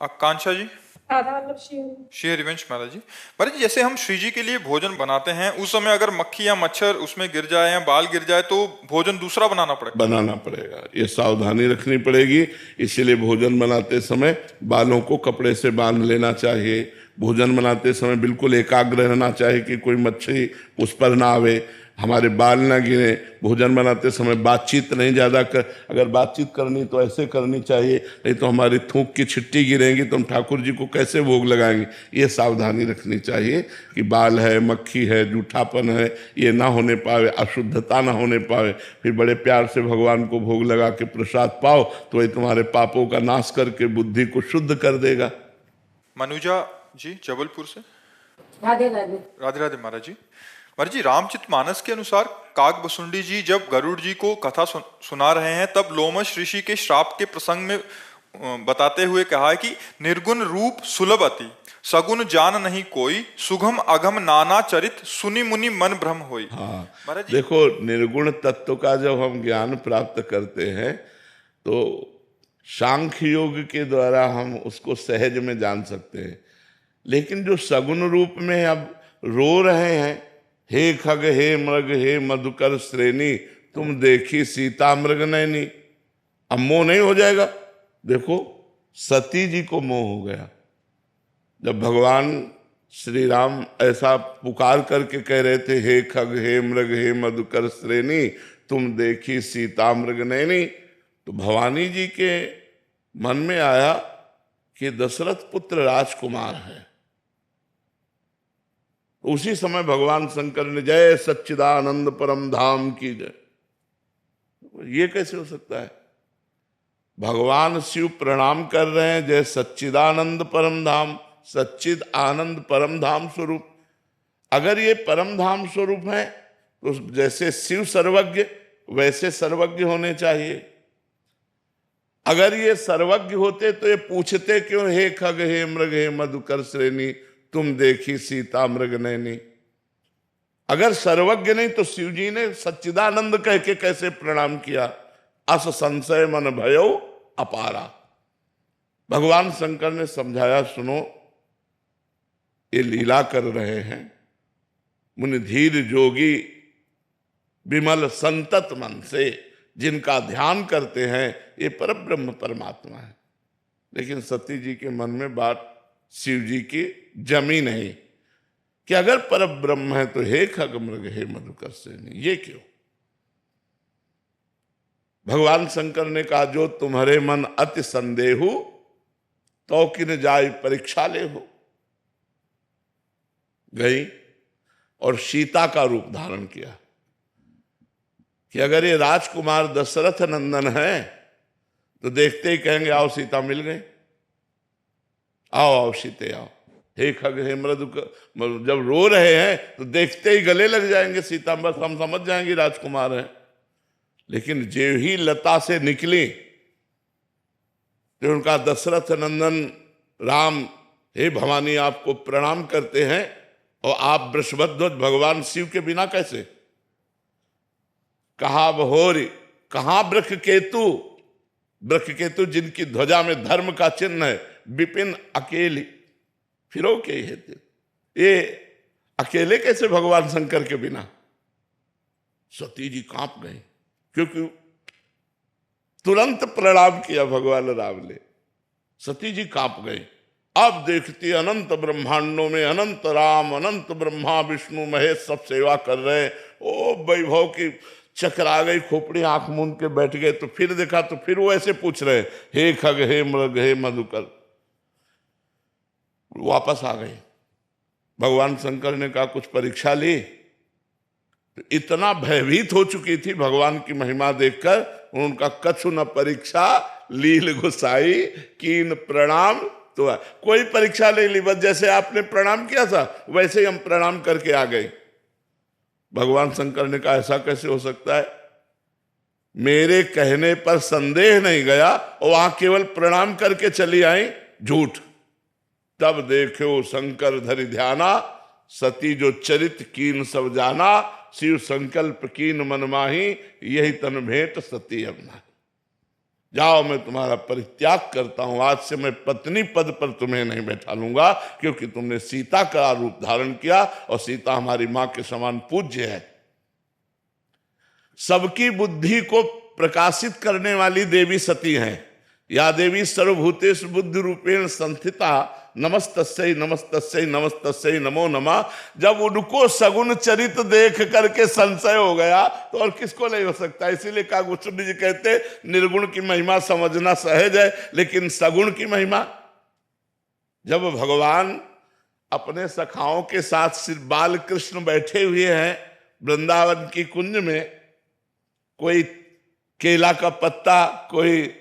आकांक्षा जी। राधा वल्लभ श्री। श्री हरिवंश महाराज जी। महाराज जी, जैसे हम श्री जी के लिए भोजन बनाते हैं, उस समय अगर मक्खी या मच्छर उसमें गिर जाए या बाल गिर जाए तो भोजन दूसरा बनाना पड़ेगा। बनाना पड़ेगा, ये सावधानी रखनी पड़ेगी। इसीलिए भोजन बनाते समय बालों को कपड़े से बांध लेना चाहिए। भोजन बनाते समय बिल्कुल एकाग्र रहना चाहिए कि कोई मच्छी उस पर ना आवे, हमारे बाल ना गिरे। भोजन बनाते समय बातचीत नहीं ज़्यादा कर, अगर बातचीत करनी तो ऐसे करनी चाहिए, नहीं तो हमारी थूक की छिट्टी गिरेंगी तो हम ठाकुर जी को कैसे भोग लगाएंगे। ये सावधानी रखनी चाहिए कि बाल है, मक्खी है, जूठापन है, ये ना होने पावे, अशुद्धता ना होने पावे। फिर बड़े प्यार से भगवान को भोग लगा के प्रसाद पाओ तो वही तुम्हारे पापों का नाश करके बुद्धि को शुद्ध कर देगा। मनुजा जी जबलपुर से। राधे राधे। राधे राधे महाराज जी। महाराज जी, रामचरितमानस के अनुसार काकभुसुंडी जी जब गरुड़ जी को कथा सुना रहे हैं, तब लोमश ऋषि के श्राप के प्रसंग में बताते हुए कहा है कि निर्गुण रूप सुलभ अति, सगुण जान नहीं कोई, सुगम अगम नाना चरित, सुनि मुनि मन भ्रम होई। हाँ, महाराज जी, देखो, निर्गुण तत्व का जब हम ज्ञान प्राप्त करते हैं तो सांख्य योग के द्वारा हम उसको सहज में जान सकते हैं। लेकिन जो सगुण रूप में अब रो रहे हैं, हे खग हे मृग हे मधुकर श्रेणी, तुम देखी सीता मृग नैनी, अब मोह नहीं हो जाएगा। देखो, सती जी को मोह हो गया जब भगवान श्री राम ऐसा पुकार करके कह रहे थे, हे खग हे मृग हे मधुकर श्रेणी, तुम देखी सीता मृग नैनी। तो भवानी जी के मन में आया कि दशरथ पुत्र राजकुमार है। उसी समय भगवान शंकर ने जय सच्चिदानंद परम धाम की जय। ये कैसे हो सकता है? भगवान शिव प्रणाम कर रहे हैं, जय सच्चिदानंद परम धाम, सच्चिद आनंद परम धाम स्वरूप। अगर ये परम धाम स्वरूप है तो जैसे शिव सर्वज्ञ वैसे सर्वज्ञ होने चाहिए। अगर ये सर्वज्ञ होते तो ये पूछते क्यों, हे खग हे मृग हे मधुकर श्रेणी, तुम देखी सीता मृग नैनी। अगर सर्वज्ञ नहीं तो शिव जी ने सच्चिदानंद कह के कैसे प्रणाम किया? अस संशय मन भयो अपारा। भगवान शंकर ने समझाया, सुनो, ये लीला कर रहे हैं, मुनि धीर जोगी विमल संतत मन से जिनका ध्यान करते हैं, ये परब्रह्म परमात्मा है। लेकिन सती जी के मन में बात शिव जी की जमी नहीं कि अगर परब्रह्म है तो हे खग मृग हे मधुकर श्रेणी, ये क्यों? भगवान शंकर ने कहा, जो तुम्हारे मन अति संदेहु तो किन जाय परीक्षा ले हो। गई और सीता का रूप धारण किया कि अगर ये राजकुमार दशरथ नंदन है तो देखते ही कहेंगे, आओ सीता मिल गई, आओ आओ सीते आओ। हे खग हे मृदु, जब रो रहे हैं तो देखते ही गले लग जाएंगे सीता, बस हम समझ जाएंगे राजकुमार हैं। लेकिन जो ही लता से निकली तो उनका दशरथ नंदन राम, हे भवानी आपको प्रणाम करते हैं, और आप वृषभध्वज भगवान शिव के बिना कैसे? कहा बहोरी, कहां वृक्ष केतु, वृक्ष केतु जिनकी ध्वजा में धर्म का चिन्ह है, विपिन अकेली फिरो के हेतु, ये अकेले कैसे भगवान शंकर के बिना? सती जी कांप गई, क्योंकि तुरंत प्रणाम किया भगवान राम ने। सती जी कांप गई। अब देखती अनंत ब्रह्मांडों में अनंत राम, अनंत ब्रह्मा विष्णु महेश सब सेवा कर रहे हैं। ओ वैभव की चकरा गई, खोपड़ी आंख मूंद के बैठ गए। तो फिर देखा तो फिर वो ऐसे पूछ रहे, हे खग हे मृग हे मधुकर। वापस आ गई। भगवान शंकर ने कहा, कुछ परीक्षा ली? तो इतना भयभीत हो चुकी थी भगवान की महिमा देखकर, उनका कछु न परीक्षा लील गुसाई कीन प्रणाम। तो कोई परीक्षा नहीं ली, बस जैसे आपने प्रणाम किया था वैसे ही हम प्रणाम करके आ गए। भगवान शंकर ने कहा, ऐसा कैसे हो सकता है? मेरे कहने पर संदेह नहीं गया और वहां केवल प्रणाम करके चली आई, झूठ। तब देखो शंकर धरि ध्याना, सती जो चरित कीन सब जाना, शिव संकल्प कीन मन माही, यही तन भेंट सती अपना। जाओ मैं तुम्हारा परित्याग करता हूं, आज से मैं पत्नी पद पर तुम्हें नहीं बैठा लूंगा, क्योंकि तुमने सीता का रूप धारण किया और सीता हमारी मां के समान पूज्य है। सबकी बुद्धि को प्रकाशित करने वाली देवी सती हैं। या देवी सर्वभूतेषु बुद्धि रूपेण संस्थिता नमस्तस्यै नमस्तस्यै नमस्तस्यै नमो नमः। जब उनको सगुण चरित देख करके संशय हो गया तो और किसको नहीं हो सकता। इसीलिए काकभूषुंडी जी कहते निर्गुण की महिमा समझना सहज है, लेकिन सगुण की महिमा, जब भगवान अपने सखाओं के साथ श्री बाल कृष्ण बैठे हुए हैं वृंदावन की कुंज में, कोई केला का पत्ता, कोई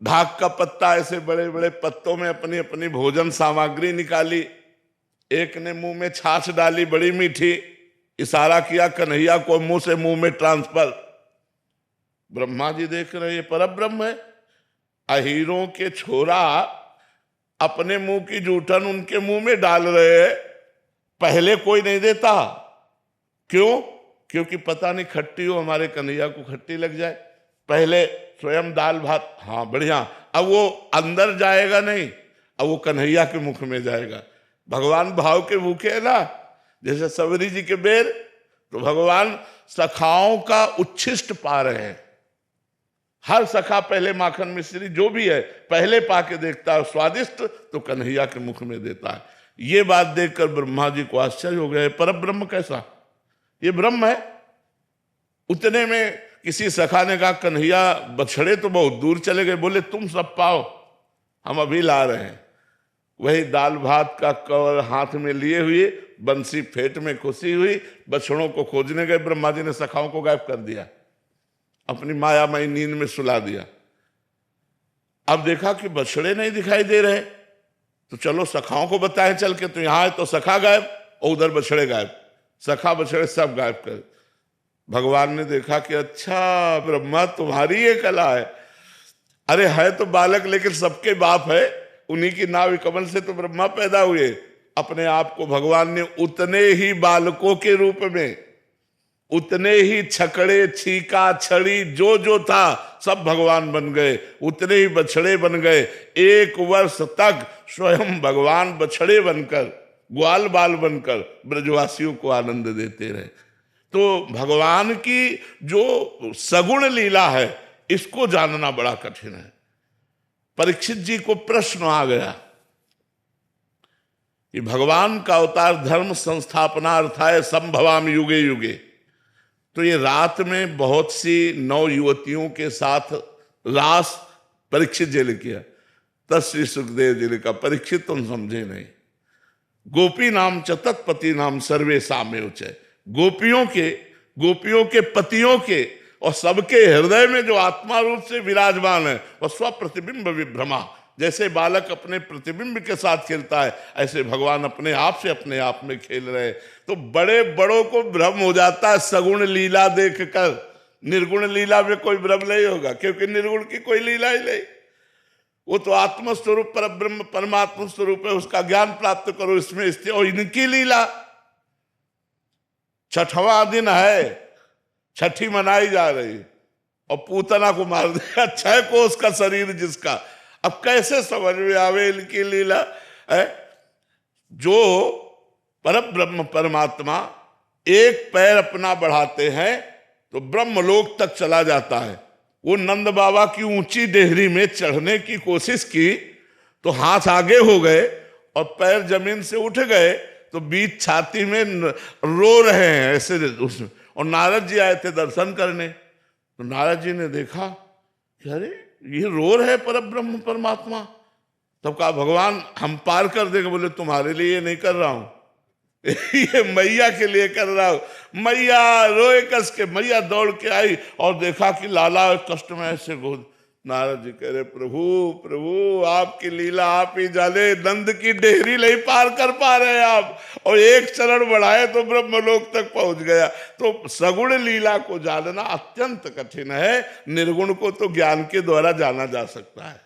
ढाक का पत्ता, ऐसे बड़े बड़े पत्तों में अपनी अपनी भोजन सामग्री निकाली। एक ने मुंह में छाछ डाली बड़ी मीठी, इशारा किया कन्हैया को मुंह से मुंह में ट्रांसफर। ब्रह्मा जी देख रहे हैं पर ब्रह्म है। अहीरों के छोरा अपने मुंह की जूठन उनके मुंह में डाल रहे हैं, पहले कोई नहीं देता। क्यों? क्योंकि पता नहीं खट्टी हो हमारे कन्हैया को खट्टी लग जाए। पहले स्वयं दाल भात, हाँ बढ़िया, अब वो अंदर जाएगा नहीं, अब वो कन्हैया के मुख में जाएगा। भगवान भाव के भूखे है ना, जैसे सबरी जी के बेर, तो भगवान सखाओं का उच्छिष्ट पा रहे हैं। हर सखा पहले माखन मिश्री जो भी है पहले पाके देखता है, स्वादिष्ट तो कन्हैया के मुख में देता है। ये बात देखकर ब्रह्मा जी को आश्चर्य हो गया, पर ब्रह्म कैसा, ये ब्रह्म है। उतने में किसी सखा ने कहा कन्हैया बछड़े तो बहुत दूर चले गए, बोले तुम सब पाओ हम अभी ला रहे हैं। वही दाल भात का कवर हाथ में लिए हुए, बंसी फेट में खुशी हुई, बछड़ों को खोजने गए। ब्रह्मा जी ने सखाओं को गायब कर दिया, अपनी मायामयी नींद में सुला दिया। अब देखा कि बछड़े नहीं दिखाई दे रहे, तो चलो सखाओं को बताएं चल के, तो यहां है तो सखा गायब और उधर बछड़े गायब, सखा बछड़े सब गायब कर। भगवान ने देखा कि अच्छा ब्रह्मा तुम्हारी ये कला है। अरे है तो बालक लेकिन सबके बाप है, उन्हीं की नाभि कमल से तो ब्रह्मा पैदा हुए। अपने आप को भगवान ने उतने ही बालकों के रूप में, उतने ही छकड़े छीका छड़ी जो जो था सब भगवान बन गए, उतने ही बछड़े बन गए। 1 वर्ष तक स्वयं भगवान बछड़े बनकर, ग्वाल बाल बनकर ब्रजवासियों को आनंद देते रहे। तो भगवान की जो सगुण लीला है इसको जानना बड़ा कठिन है। परीक्षित जी को प्रश्न आ गया कि भगवान का अवतार धर्म संस्थापनार्थाय संभवामि युगे युगे। तो ये रात में बहुत सी नौ युवतियों के साथ रास परीक्षित जी ने किया। तब श्री सुखदेव जी ने कहा परीक्षित तुम समझे नहीं, गोपी नाम च तत्पति नाम सर्वे साम्य उच्चय। गोपियों के पतियों के और सबके हृदय में जो आत्मा रूप से विराजमान है वह स्वप्रतिबिंब विभ्रमा। जैसे बालक अपने प्रतिबिंब के साथ खेलता है, ऐसे भगवान अपने आप से अपने आप में खेल रहे। तो बड़े बड़ों को भ्रम हो जाता है सगुण लीला देखकर, निर्गुण लीला में कोई भ्रम नहीं होगा, क्योंकि निर्गुण की कोई लीला ही नहीं। वो तो आत्मस्वरूप पर ब्रह्म परमात्मा स्वरूप है, उसका ज्ञान प्राप्त करो इसमें स्थित। और इनकी लीला 6वां दिन है, छठी मनाई जा रही और पूतना को मार दिया 6 कोस का शरीर जिसका। अब कैसे समझ में आवे इनकी लीला है। जो परब्रह्म परमात्मा एक पैर अपना बढ़ाते हैं तो ब्रह्मलोक तक चला जाता है। वो नंद बाबा की ऊंची डेहरी में चढ़ने की कोशिश की तो हाथ आगे हो गए और पैर जमीन से उठ गए, तो बीच छाती में रो रहे हैं ऐसे उसमें। और नारद जी आए थे दर्शन करने, तो नारद जी ने देखा कि अरे ये रो रहे परब्रह्म परमात्मा। तब कहा भगवान हम पार कर देंगे। बोले तुम्हारे लिए ये नहीं कर रहा हूं, ये मैया के लिए कर रहा हूं। मैया रोए कस के, मैया दौड़ के आई और देखा कि लाला कष्ट में ऐसे गोद। नारद जी कह रहे प्रभु प्रभु आपकी लीला आप ही जाने, नंद की डेहरी नहीं पार कर पा रहे आप, और एक चरण बढ़ाए तो ब्रह्मलोक तक पहुंच गया। तो सगुण लीला को जानना अत्यंत कठिन है, निर्गुण को तो ज्ञान के द्वारा जाना जा सकता है।